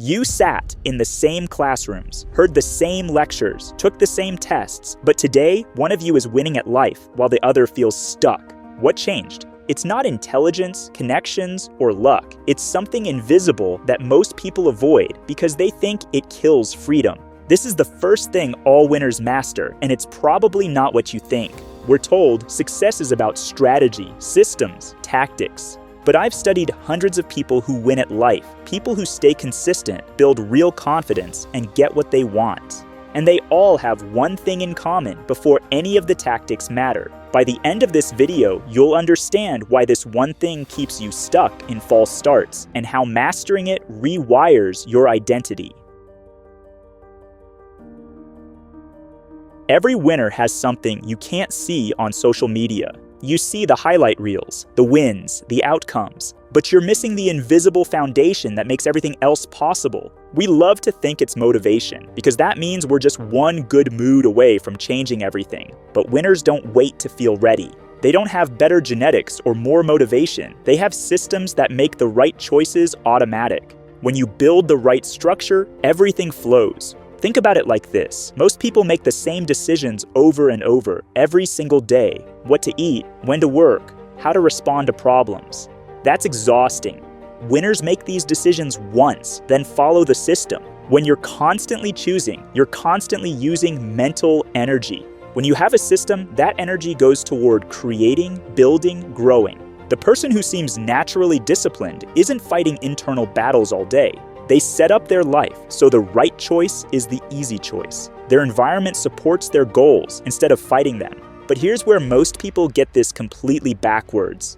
You sat in the same classrooms, heard the same lectures, took the same tests, but today, one of you is winning at life while the other feels stuck. What changed? It's not intelligence, connections, or luck. It's something invisible that most people avoid because they think it kills freedom. This is the first thing all winners master, and it's probably not what you think. We're told success is about strategy, systems, tactics. But I've studied hundreds of people who win at life, people who stay consistent, build real confidence, and get what they want. And they all have one thing in common before any of the tactics matter. By the end of this video, you'll understand why this one thing keeps you stuck in false starts and how mastering it rewires your identity. Every winner has something you can't see on social media. You see the highlight reels, the wins, the outcomes, but you're missing the invisible foundation that makes everything else possible. We love to think it's motivation, because that means we're just one good mood away from changing everything. But winners don't wait to feel ready. They don't have better genetics or more motivation. They have systems that make the right choices automatic. When you build the right structure, everything flows. Think about it like this. Most people make the same decisions over and over, every single day. What to eat, when to work, how to respond to problems. That's exhausting. Winners make these decisions once, then follow the system. When you're constantly choosing, you're constantly using mental energy. When you have a system, that energy goes toward creating, building, growing. The person who seems naturally disciplined isn't fighting internal battles all day. They set up their life so the right choice is the easy choice. Their environment supports their goals instead of fighting them. But here's where most people get this completely backwards.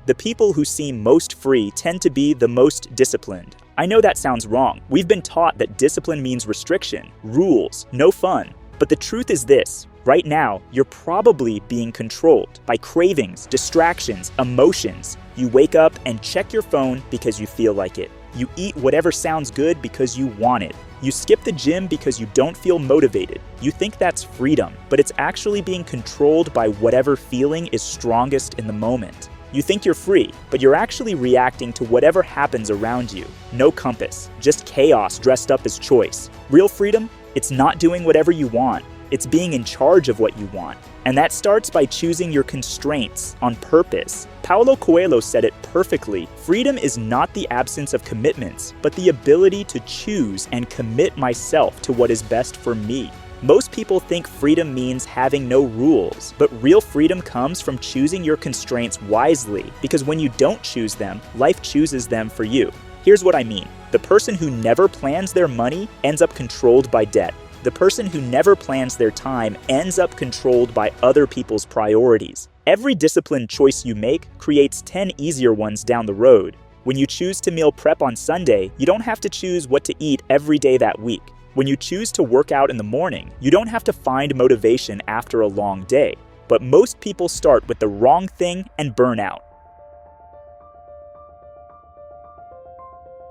The people who seem most free tend to be the most disciplined. I know that sounds wrong. We've been taught that discipline means restriction, rules, no fun. But the truth is this. Right now, you're probably being controlled by cravings, distractions, emotions. You wake up and check your phone because you feel like it. You eat whatever sounds good because you want it. You skip the gym because you don't feel motivated. You think that's freedom, but it's actually being controlled by whatever feeling is strongest in the moment. You think you're free, but you're actually reacting to whatever happens around you. No compass, just chaos dressed up as choice. Real freedom? It's not doing whatever you want. It's being in charge of what you want. And that starts by choosing your constraints on purpose. Paulo Coelho said it perfectly. Freedom is not the absence of commitments, but the ability to choose and commit myself to what is best for me. Most people think freedom means having no rules, but real freedom comes from choosing your constraints wisely, because when you don't choose them, life chooses them for you. Here's what I mean. The person who never plans their money ends up controlled by debt. The person who never plans their time ends up controlled by other people's priorities. Every disciplined choice you make creates 10 easier ones down the road. When you choose to meal prep on Sunday, you don't have to choose what to eat every day that week. When you choose to work out in the morning, you don't have to find motivation after a long day. But most people start with the wrong thing and burn out.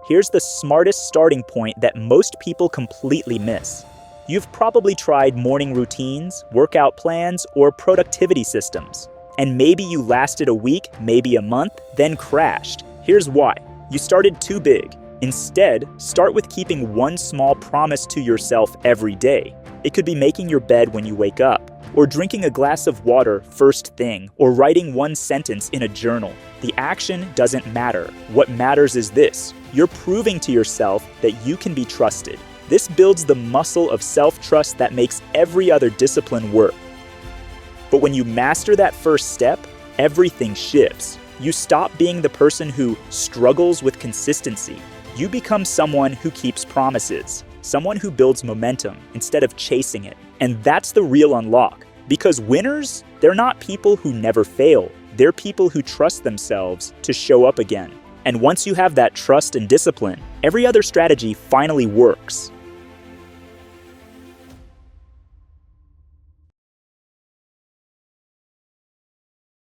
Here's the smartest starting point that most people completely miss. You've probably tried morning routines, workout plans, or productivity systems. And maybe you lasted a week, maybe a month, then crashed. Here's why. You started too big. Instead, start with keeping one small promise to yourself every day. It could be making your bed when you wake up, or drinking a glass of water first thing, or writing one sentence in a journal. The action doesn't matter. What matters is this. You're proving to yourself that you can be trusted. This builds the muscle of self-trust that makes every other discipline work. But when you master that first step, everything shifts. You stop being the person who struggles with consistency. You become someone who keeps promises, someone who builds momentum instead of chasing it. And that's the real unlock. Because winners, they're not people who never fail. They're people who trust themselves to show up again. And once you have that trust and discipline, every other strategy finally works.